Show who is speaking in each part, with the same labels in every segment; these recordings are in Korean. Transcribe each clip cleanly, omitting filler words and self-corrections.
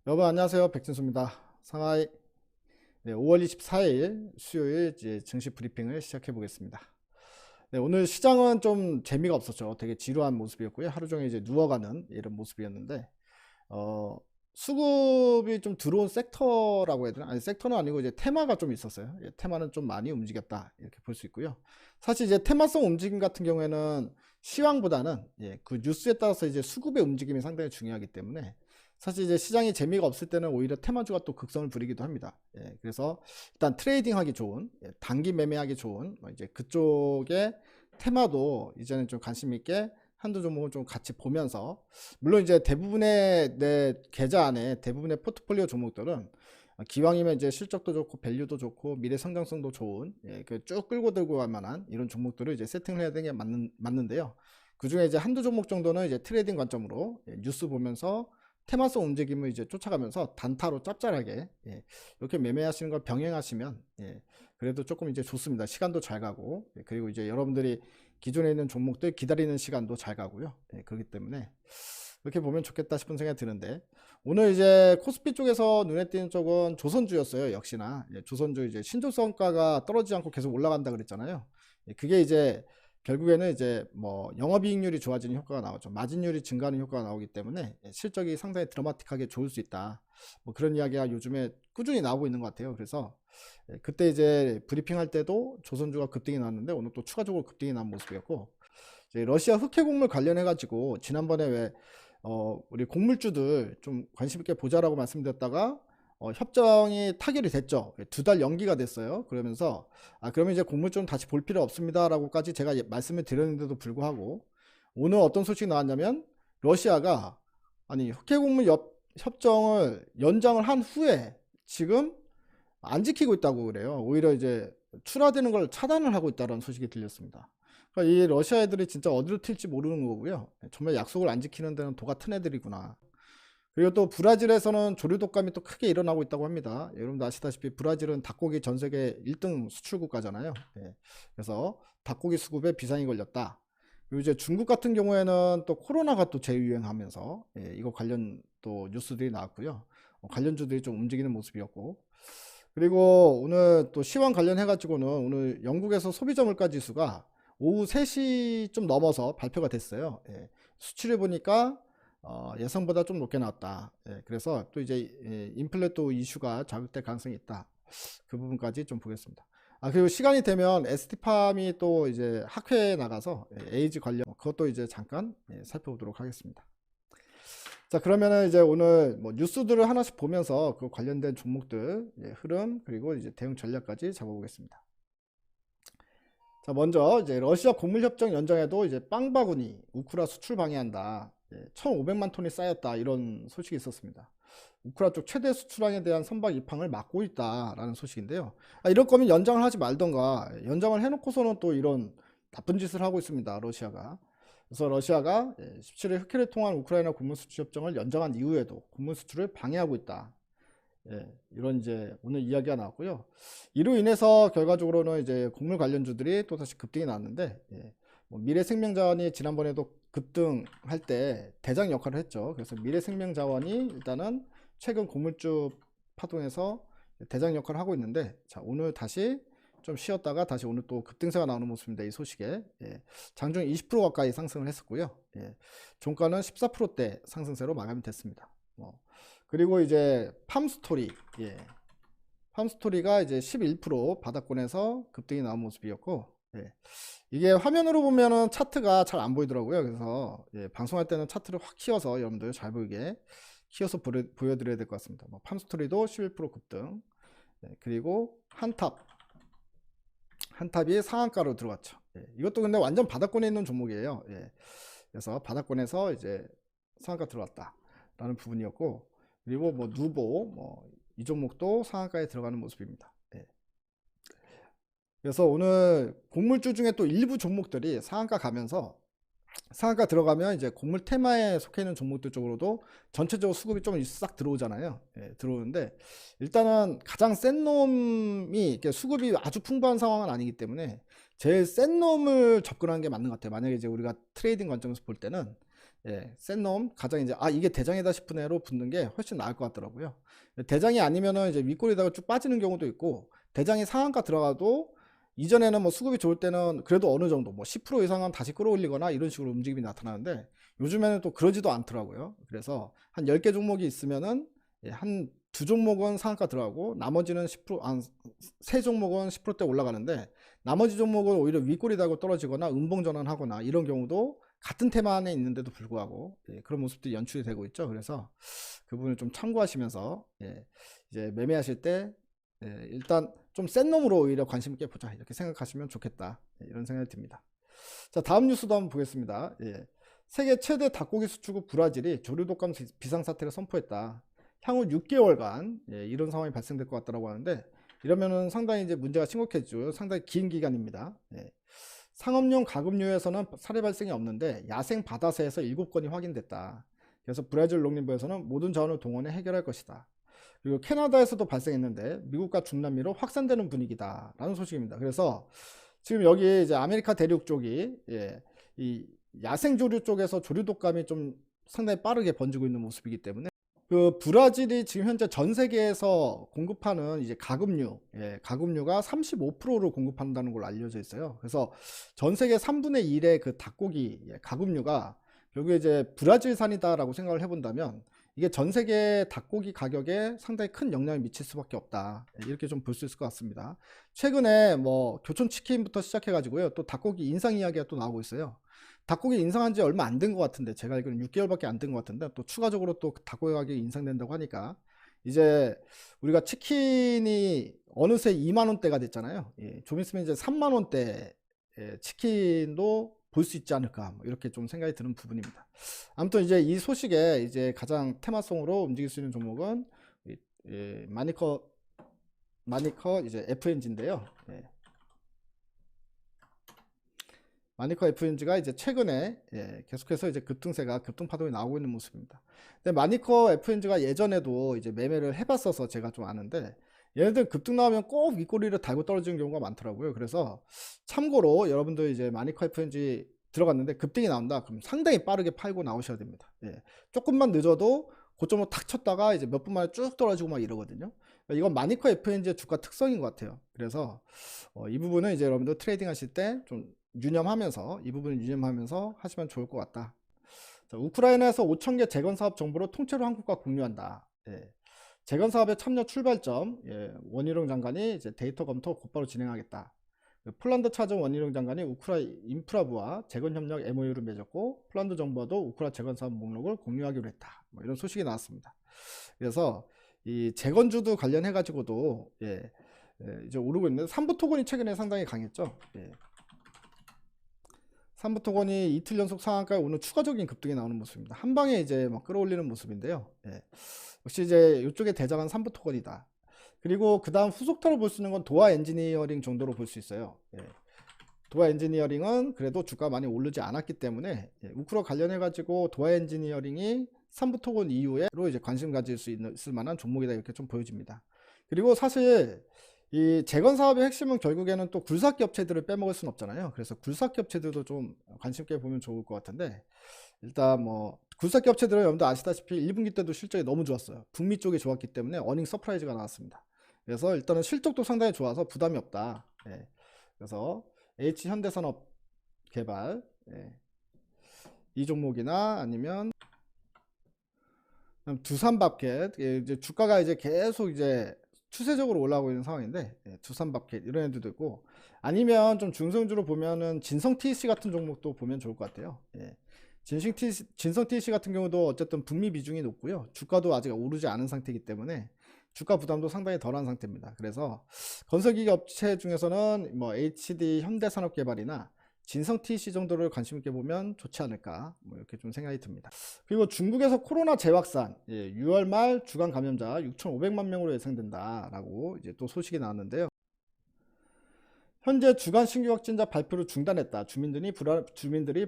Speaker 1: 여러분 안녕하세요. 백진수입니다. 상하이 5월 24일 수요일 이제 증시 브리핑을 시작해 보겠습니다. 네, 오늘 시장은 좀 재미가 없었죠. 되게 지루한 모습이었고요. 하루 종일 이제 누워가는 이런 모습이었는데 어, 수급이 좀 들어온 섹터라고 해야 되나? 아니, 섹터는 아니고 이제 테마가 좀 있었어요. 테마는 좀 많이 움직였다 이렇게 볼 수 있고요. 사실 이제 테마성 움직임 같은 경우에는 시황보다는 그 뉴스에 따라서 이제 수급의 움직임이 상당히 중요하기 때문에 사실 이제 시장이 재미가 없을 때는 오히려 테마주가 또 극성을 부리기도 합니다. 그래서 일단 트레이딩하기 좋은, 단기 매매하기 좋은 이제 그쪽에 테마도 이제는 좀 관심 있게 한두 종목을 좀 같이 보면서, 물론 이제 대부분의 내 계좌 안에 대부분의 포트폴리오 종목들은 기왕이면 이제 실적도 좋고 밸류도 좋고 미래 성장성도 좋은 쭉 끌고 들고 갈 만한 이런 종목들을 이제 세팅을 해야 되는 게 맞는데요. 그 중에 이제 한두 종목 정도는 이제 트레이딩 관점으로 뉴스 보면서 테마성 움직임을 이제 쫓아가면서 단타로 짭짤하게 이렇게 매매하시는 걸 병행하시면 그래도 조금 이제 좋습니다. 시간도 잘 가고 그리고 이제 여러분들이 기존에 있는 종목들 기다리는 시간도 잘 가고요. 그렇기 때문에 이렇게 보면 좋겠다 싶은 생각이 드는데, 오늘 이제 코스피 쪽에서 눈에 띄는 쪽은 조선주였어요. 역시나 조선주 이제 신조성가가 떨어지지 않고 계속 올라간다 그랬잖아요. 그게 이제 결국에는 이제 뭐 영업이익률이 좋아지는 효과가 나오죠. 마진율이 증가하는 효과가 나오기 때문에 실적이 상당히 드라마틱하게 좋을 수 있다. 뭐 그런 이야기가 요즘에 꾸준히 나오고 있는 것 같아요. 그래서 그때 이제 브리핑 할 때도 조선주가 급등이 나왔는데 오늘 또 추가적으로 급등이 난 모습이었고, 이제 러시아 흑해 곡물 관련해 가지고 지난번에 왜 우리 곡물주들 좀 관심 있게 보자라고 말씀드렸다가 협정이 타결이 됐죠. 2달 연기가 됐어요. 그러면서 그러면 이제 곡물주는 다시 볼 필요 없습니다라고까지 제가 말씀을 드렸는데도 불구하고 오늘 어떤 소식이 나왔냐면, 러시아가 아니 흑해 곡물 협정을 연장을 한 후에 지금 안 지키고 있다고 그래요. 오히려 이제 출하되는 걸 차단을 하고 있다는 소식이 들렸습니다. 그러니까 이 러시아 애들이 진짜 어디로 튈지 모르는 거고요. 정말 약속을 안 지키는 데는 도 같은 애들이구나. 그리고 또 브라질에서는 조류 독감이 또 크게 일어나고 있다고 합니다. 여러분도 아시다시피 브라질은 닭고기 전 세계 1등 수출 국가잖아요. 그래서 닭고기 수급에 비상이 걸렸다. 그리고 이제 중국 같은 경우에는 또 코로나가 또 재유행하면서 이거 관련 또 뉴스들이 나왔고요. 관련주들이 좀 움직이는 모습이었고, 그리고 오늘 또 시황 관련해 가지고는 오늘 영국에서 소비자 물가 지수가 오후 3시 좀 넘어서 발표가 됐어요. 수치를 보니까 예상보다 좀 높게 나왔다. 그래서 또 이제 인플레 또 이슈가 자극될 가능성이 있다. 그 부분까지 좀 보겠습니다. 그리고 시간이 되면 ST팜이 또 이제 학회에 나가서 에이즈 관련 그것도 이제 잠깐 살펴보도록 하겠습니다. 자, 그러면은 이제 오늘 뭐 뉴스들을 하나씩 보면서 그 관련된 종목들 흐름 그리고 이제 대응 전략까지 잡아보겠습니다. 자, 먼저 이제 러시아 곡물 협정 연장에도 이제 빵 바구니 우크라 수출 방해한다. 1,500만 톤이 쌓였다, 이런 소식이 있었습니다. 우크라 쪽 최대 수출항에 대한 선박 입항을 막고 있다라는 소식인데요. 이럴 거면 연장을 하지 말던가, 연장을 해놓고서는 또 이런 나쁜 짓을 하고 있습니다, 러시아가. 그래서 러시아가 17일 흑해를 통한 우크라이나 곡물 수출 협정을 연장한 이후에도 곡물 수출을 방해하고 있다. 이런 이제 오늘 이야기가 나왔고요. 이로 인해서 결과적으로는 이제 곡물 관련주들이 또 다시 급등이 나왔는데, 뭐 미래생명자원이 지난번에도 급등할 때 대장 역할을 했죠. 그래서 미래생명자원이 일단은 최근 곡물주 파동에서 대장 역할을 하고 있는데, 자, 오늘 다시 좀 쉬었다가 다시 오늘 또 급등세가 나오는 모습입니다. 이 소식에 장중 20% 가까이 상승을 했었고요. 종가는 14%대 상승세로 마감이 됐습니다. 그리고 이제 팜스토리, 팜스토리가 이제 11% 바닥권에서 급등이 나온 모습이었고, 이게 화면으로 보면은 차트가 잘 안 보이더라고요. 그래서 방송할 때는 차트를 확 키워서 여러분들 잘 보이게 키워서 보여드려야 될 것 같습니다. 뭐 팜스토리도 11% 급등, 그리고 한탑이 상한가로 들어갔죠. 이것도 근데 완전 바닥권에 있는 종목이에요. 그래서 바닥권에서 이제 상한가 들어갔다라는 부분이었고, 그리고 뭐 누보 이 종목도 상한가에 들어가는 모습입니다. 그래서 오늘 곡물주 중에 또 일부 종목들이 상한가 가면서, 상한가 들어가면 이제 곡물 테마에 속해 있는 종목들 쪽으로도 전체적으로 수급이 좀 싹 들어오잖아요. 들어오는데 일단은 가장 센 놈이 이렇게 수급이 아주 풍부한 상황은 아니기 때문에 제일 센 놈을 접근하는 게 맞는 것 같아요. 만약에 이제 우리가 트레이딩 관점에서 볼 때는 센 놈, 가장 이제, 이게 대장이다 싶은 애로 붙는 게 훨씬 나을 것 같더라고요. 대장이 아니면은 이제 윗골에다가 쭉 빠지는 경우도 있고, 대장이 상한가 들어가도 이전에는 뭐 수급이 좋을 때는 그래도 어느 정도 뭐 10% 이상은 다시 끌어올리거나 이런 식으로 움직임이 나타나는데, 요즘에는 또 그러지도 않더라고요. 그래서 한 10개 종목이 있으면은 한 두 종목은 상한가 들어가고 나머지는 10%, 세 종목은 10%대 올라가는데, 나머지 종목은 오히려 윗골이다고 떨어지거나 음봉 전환하거나 이런 경우도 같은 테마 안에 있는데도 불구하고 그런 모습들이 연출이 되고 있죠. 그래서 그 부분을 좀 참고하시면서 이제 매매하실 때 일단 좀 센 놈으로 오히려 관심 있게 보자 이렇게 생각하시면 좋겠다, 이런 생각이 듭니다. 자, 다음 뉴스도 한번 보겠습니다. 세계 최대 닭고기 수출국 브라질이 조류 독감 비상사태를 선포했다. 향후 6개월간 이런 상황이 발생될 것 같다고 하는데, 이러면은 상당히 이제 문제가 심각해지죠. 상당히 긴 기간입니다. 상업용 가금류에서는 사례 발생이 없는데 야생 바다새에서 7건이 확인됐다. 그래서 브라질 농림부에서는 모든 자원을 동원해 해결할 것이다. 그리고 캐나다에서도 발생했는데 미국과 중남미로 확산되는 분위기다 라는 소식입니다. 그래서 지금 여기 이제 아메리카 대륙 쪽이 이 야생 조류 쪽에서 조류 독감이 좀 상당히 빠르게 번지고 있는 모습이기 때문에, 그 브라질이 지금 현재 전 세계에서 공급하는 이제 가금류가 35%로 공급한다는 걸로 알려져 있어요. 그래서 전 세계 3분의 1의 그 닭고기 가금류가 결국에 이제 브라질산이다라고 생각을 해본다면, 이게 전 세계 닭고기 가격에 상당히 큰 영향을 미칠 수밖에 없다, 이렇게 좀 볼 수 있을 것 같습니다. 최근에 뭐 교촌치킨부터 시작해가지고요, 또 닭고기 인상 이야기가 또 나오고 있어요. 닭고기 인상한 지 얼마 안 된 것 같은데, 제가 알기로는 6개월밖에 안 된 것 같은데, 또 추가적으로 또 닭고기 가격이 인상된다고 하니까 이제 우리가 치킨이 어느새 2만원대가 됐잖아요. 좀 있으면 이제 3만원대 치킨도 볼 수 있지 않을까, 뭐 이렇게 좀 생각이 드는 부분입니다. 아무튼 이제 이 소식에 이제 가장 테마성으로 움직일 수 있는 종목은 마니커 이제 FNG인데요. 마니커 FNG가 이제 최근에 계속해서 이제 급등파동이 나오고 있는 모습입니다. 근데 마니커 FNG가 예전에도 이제 매매를 해봤어서 제가 좀 아는데, 얘네들 급등 나오면 꼭 윗꼬리를 달고 떨어지는 경우가 많더라고요. 그래서 참고로 여러분들 이제 마니커 FNG 들어갔는데 급등이 나온다 그럼 상당히 빠르게 팔고 나오셔야 됩니다. 조금만 늦어도 고점으로 탁 쳤다가 이제 몇 분 만에 쭉 떨어지고 막 이러거든요. 이건 마니커 FNG의 주가 특성인 것 같아요. 그래서 이 부분은 이제 여러분들 트레이딩 하실 때 좀 이 부분을 유념하면서 하시면 좋을 것 같다. 자, 우크라이나에서 5,000개 재건 사업 정보를 통째로 한국과 공유한다. 재건 사업의 참여 출발점, 원희룡 장관이 이제 데이터 검토 곧바로 진행하겠다. 폴란드 찾은 원희룡 장관이 우크라 인프라부와 재건 협력 MOU를 맺었고, 폴란드 정부와도 우크라 재건 사업 목록을 공유하기로 했다. 뭐 이런 소식이 나왔습니다. 그래서 이 재건주도 관련해 가지고도 이제 오르고 있는데, 삼부토건이 최근에 상당히 강했죠. 삼부토건이 이틀 연속 상한가에 오늘 추가적인 급등이 나오는 모습입니다. 한 방에 이제 막 끌어올리는 모습인데요. 역시 이제 이쪽에 대장한 삼부토건이다. 그리고 그 다음 후속타로 볼 수 있는 건 도화 엔지니어링 정도로 볼 수 있어요. 도화 엔지니어링은 그래도 주가 많이 오르지 않았기 때문에 우크라 관련해 가지고 도화 엔지니어링이 삼부토건 이후에로 이제 관심 가질 수 있을 만한 종목이다, 이렇게 좀 보여집니다. 그리고 사실 이 재건 사업의 핵심은 결국에는 또 굴삭기 업체들을 빼먹을 수는 없잖아요. 그래서 굴삭기 업체들도 좀 관심 있게 보면 좋을 것 같은데, 일단 뭐 굴삭기 업체들은 여러분들 아시다시피 1분기 때도 실적이 너무 좋았어요. 북미 쪽이 좋았기 때문에 어닝 서프라이즈가 나왔습니다. 그래서 일단은 실적도 상당히 좋아서 부담이 없다. 그래서 H현대산업 개발 이 종목이나 아니면 두산밥켓, 이제 주가가 이제 계속 이제 추세적으로 올라오고 있는 상황인데, 두산밥켓 이런 애들도 있고, 아니면 좀 중성주로 보면은 진성 TC 같은 종목도 보면 좋을 것 같아요. 진성 TC 같은 경우도 어쨌든 북미 비중이 높고요, 주가도 아직 오르지 않은 상태이기 때문에 주가 부담도 상당히 덜한 상태입니다. 그래서 건설기계 업체 중에서는 뭐 HD 현대산업개발이나 진성 TC 정도를 관심 있게 보면 좋지 않을까, 뭐 이렇게 좀 생각이 듭니다. 그리고 중국에서 코로나 재확산, 6월 말 주간 감염자 6,500만 명으로 예상된다라고 이제 또 소식이 나왔는데요. 현재 주간 신규 확진자 발표를 중단했다. 주민들이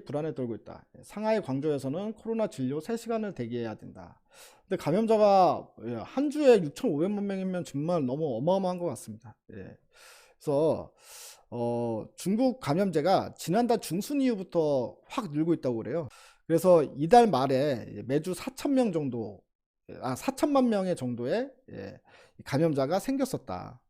Speaker 1: 불안에 떨고 있다. 상하이, 광저우에서는 코로나 진료 3시간을 대기해야 된다. 근데 감염자가 한 주에 6,500만 명이면 정말 너무 어마어마한 것 같습니다. 그래서 중국 감염제가 지난달 중순 이후부터 확 늘고 있다고 그래요. 그래서 이달 말에 매주 4,000명 정도, 4천만 명의 정도의 감염자가 생겼었다.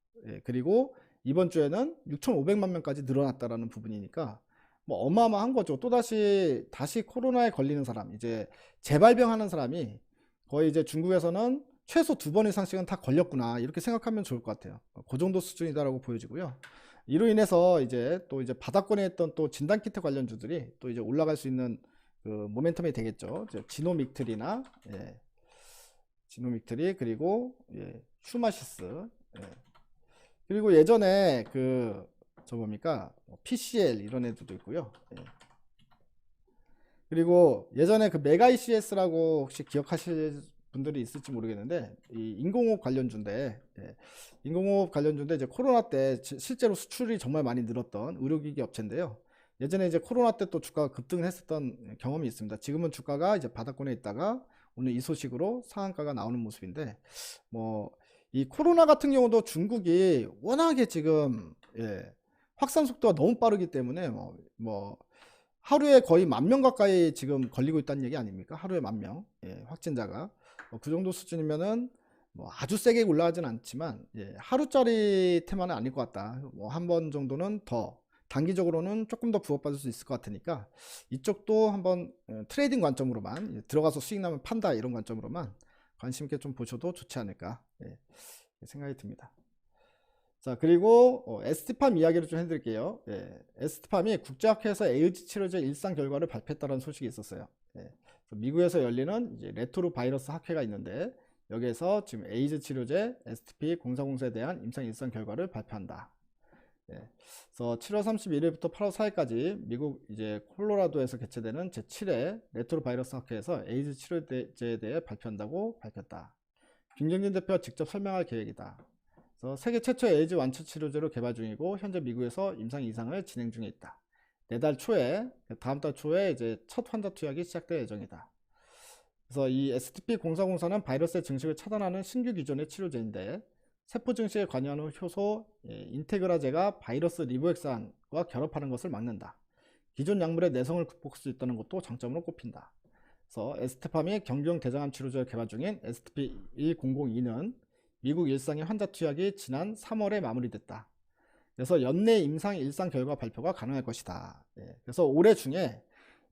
Speaker 1: 그리고 이번 주에는 6,500만 명까지 늘어났다라는 부분이니까 뭐 어마어마한 거죠. 다시 코로나에 걸리는 사람, 이제 재발병하는 사람이 거의 이제 중국에서는 최소 2번 이상씩은 다 걸렸구나, 이렇게 생각하면 좋을 것 같아요. 그 정도 수준이다라고 보여지고요. 이로 인해서 이제 또 이제 바닥권에 있던 또 진단키트 관련주들이 또 이제 올라갈 수 있는 그 모멘텀이 되겠죠. 지노믹트리나 지노믹트리, 그리고 휴마시스, 그리고 예전에 저 뭡니까 PCL 이런 애들도 있고요. 그리고 예전에 그 메가 ECS라고 혹시 기억하실 분들이 있을지 모르겠는데, 이 인공호흡 관련주인데, 이제 코로나 때 실제로 수출이 정말 많이 늘었던 의료기기 업체인데요. 예전에 이제 코로나 때 또 주가가 급등을 했었던 경험이 있습니다. 지금은 주가가 이제 바닥권에 있다가 오늘 이 소식으로 상한가가 나오는 모습인데, 뭐 이 코로나 같은 경우도 중국이 워낙에 지금 확산 속도가 너무 빠르기 때문에 뭐 하루에 거의 10,000명 가까이 지금 걸리고 있다는 얘기 아닙니까? 하루에 10,000명 확진자가 그 정도 수준이면은 뭐 아주 세게 올라가진 않지만 하루짜리 테마는 아닐 것 같다. 뭐 한 번 정도는 더 단기적으로는 조금 더 부업받을 수 있을 것 같으니까 이쪽도 한번 트레이딩 관점으로만, 들어가서 수익 나면 판다 이런 관점으로만 관심 있게 좀 보셔도 좋지 않을까 생각이 듭니다. 자, 그리고 ST팜 이야기를 좀 해드릴게요. ST팜이 국제학회에서 에이즈 치료제 일상 결과를 발표했다는 소식이 있었어요. 미국에서 열리는 이제 레트로 바이러스 학회가 있는데, 여기에서 지금 에이즈 치료제 STP-040에 대한 임상 일상 결과를 발표한다. 그래서 7월 31일부터 8월 4일까지 미국 이제 콜로라도에서 개최되는 제7회 레트로 바이러스 학회에서 에이즈 치료제에 대해 발표한다고 밝혔다. 김정진 대표가 직접 설명할 계획이다. 그래서 세계 최초의 에이즈 완치 치료제로 개발 중이고 현재 미국에서 임상 이상을 진행 중에 있다. 다음 달 초에 이제 첫 환자 투약이 시작될 예정이다. 그래서 이 STP-0404는 바이러스의 증식을 차단하는 신규 기존의 치료제인데, 세포 증식에 관여하는 효소 인테그라제가 바이러스 리보엑산과 결합하는 것을 막는다. 기존 약물의 내성을 극복할 수 있다는 것도 장점으로 꼽힌다. 그래서 ST팜이 경경 대장암 치료제를 개발 중인 STP-1002는 미국 일상의 환자 투약이 지난 3월에 마무리됐다. 그래서 연내 임상 일상 결과 발표가 가능할 것이다. 그래서 올해 중에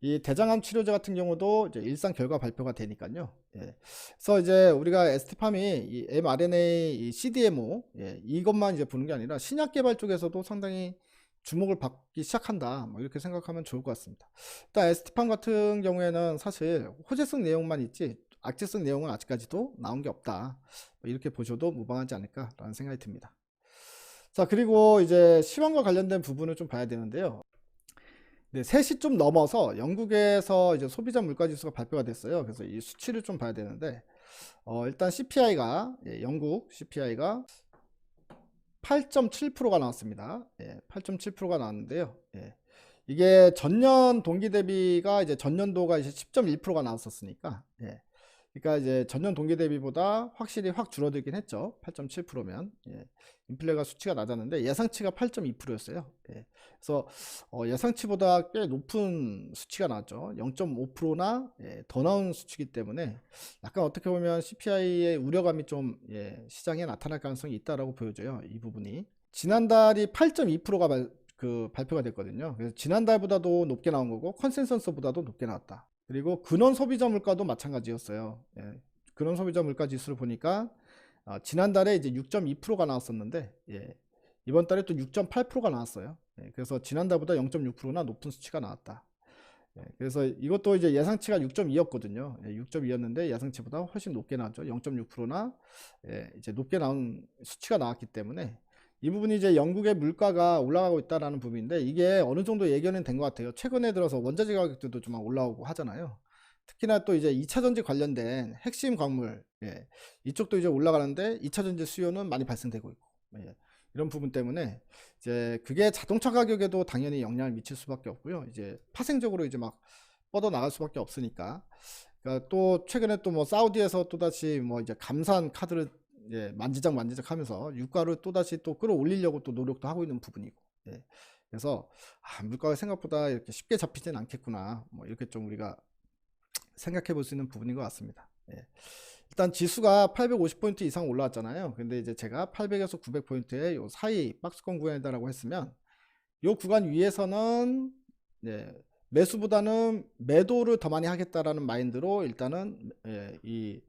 Speaker 1: 이 대장암 치료제 같은 경우도 이제 일상 결과 발표가 되니까요. 그래서 이제 우리가 ST팜이 이 mRNA 이 CDMO 이것만 이제 보는 게 아니라 신약 개발 쪽에서도 상당히 주목을 받기 시작한다. 뭐 이렇게 생각하면 좋을 것 같습니다. 일단 ST팜 같은 경우에는 사실 호재성 내용만 있지 악재성 내용은 아직까지도 나온 게 없다. 뭐 이렇게 보셔도 무방하지 않을까라는 생각이 듭니다. 자, 그리고 이제 시황과 관련된 부분을 좀 봐야 되는데요. 3시 좀 넘어서 영국에서 이제 소비자 물가 지수가 발표가 됐어요. 그래서 이 수치를 좀 봐야 되는데, 일단 CPI가 영국 CPI가 8.7%가 나왔습니다. 8.7%가 나왔는데요. 이게 전년 동기 대비가 이제 전년도가 이제 10.1%가 나왔었으니까, 그러니까 이제 전년 동기 대비보다 확실히 확 줄어들긴 했죠. 8.7%면 인플레가 수치가 낮았는데 예상치가 8.2%였어요. 그래서 예상치보다 꽤 높은 수치가 나왔죠. 0.5%나 더 나온 수치이기 때문에 약간 어떻게 보면 CPI의 우려감이 좀 시장에 나타날 가능성이 있다라고 보여져요. 이 부분이 지난달이 8.2%가 발표가 됐거든요. 그래서 지난달보다도 높게 나온 거고 컨센서스보다도 높게 나왔다. 그리고 근원 소비자 물가도 마찬가지였어요. 근원 소비자 물가 지수를 보니까 지난달에 이제 6.2%가 나왔었는데 이번 달에 또 6.8%가 나왔어요. 그래서 지난달보다 0.6%나 높은 수치가 나왔다. 그래서 이것도 이제 예상치가 6.2였거든요. 6.2였는데 예상치보다 훨씬 높게 나왔죠. 0.6%나 이제 높게 나온 수치가 나왔기 때문에 이 부분이 이제 영국의 물가가 올라가고 있다라는 부분인데, 이게 어느 정도 예견은 된 것 같아요. 최근에 들어서 원자재 가격들도 좀 올라오고 하잖아요. 특히나 또 이제 2차전지 관련된 핵심 광물, 이쪽도 이제 올라가는데 2차전지 수요는 많이 발생되고 있고, 이런 부분 때문에 이제 그게 자동차 가격에도 당연히 영향을 미칠 수밖에 없고요. 이제 파생적으로 이제 막 뻗어 나갈 수밖에 없으니까. 그러니까 또 최근에 또 뭐 사우디에서 또 다시 뭐 이제 감산 카드를 만지작 하면서 유가를 또다시 또 끌어올리려고 또 노력도 하고 있는 부분이고, 그래서 물가가 생각보다 이렇게 쉽게 잡히진 않겠구나, 뭐 이렇게 좀 우리가 생각해 볼 수 있는 부분인 것 같습니다. 예. 일단 지수가 850포인트 이상 올라왔잖아요. 근데 이제 제가 800에서 900포인트의 요 사이 박스권 구간이다라고 했으면 요 구간 위에서는 예, 매수보다는 매도를 더 많이 하겠다라는 마인드로 일단은 예, 이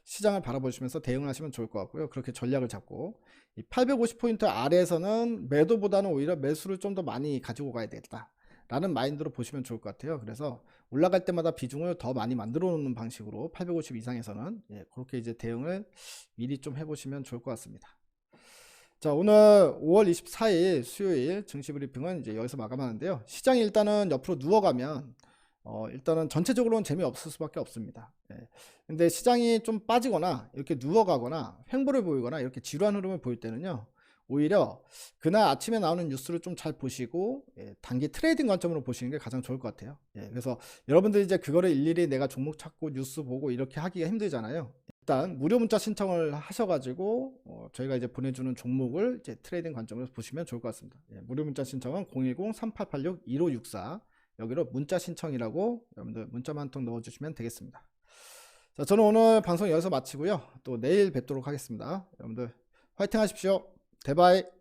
Speaker 1: 시장을 바라보시면서 대응하시면 좋을 것 같고요. 그렇게 전략을 잡고 이 850포인트 아래에서는 매도보다는 오히려 매수를 좀 더 많이 가지고 가야 되겠다 라는 마인드로 보시면 좋을 것 같아요. 그래서 올라갈 때마다 비중을 더 많이 만들어 놓는 방식으로 850 이상에서는 예, 그렇게 이제 대응을 미리 좀 해보시면 좋을 것 같습니다. 자, 오늘 5월 24일 수요일 증시 브리핑은 이제 여기서 마감하는데요. 시장이 일단은 옆으로 누워가면 일단은 전체적으로는 재미없을 수밖에 없습니다. 예. 근데 시장이 좀 빠지거나 이렇게 누워가거나 횡보를 보이거나 이렇게 지루한 흐름을 보일 때는요. 오히려 그날 아침에 나오는 뉴스를 좀 잘 보시고 예, 단기 트레이딩 관점으로 보시는 게 가장 좋을 것 같아요. 예, 그래서 여러분들이 이제 그거를 일일이 내가 종목 찾고 뉴스 보고 이렇게 하기가 힘들잖아요. 일단 무료 문자 신청을 하셔가지고 저희가 이제 보내주는 종목을 이제 트레이딩 관점으로 보시면 좋을 것 같습니다. 예, 무료 문자 신청은 010-3886-1564 여기로 문자 신청이라고 여러분들 문자만 한 통 넣어주시면 되겠습니다. 자, 저는 오늘 방송 여기서 마치고요. 또 내일 뵙도록 하겠습니다. 여러분들 화이팅 하십시오. 대바이.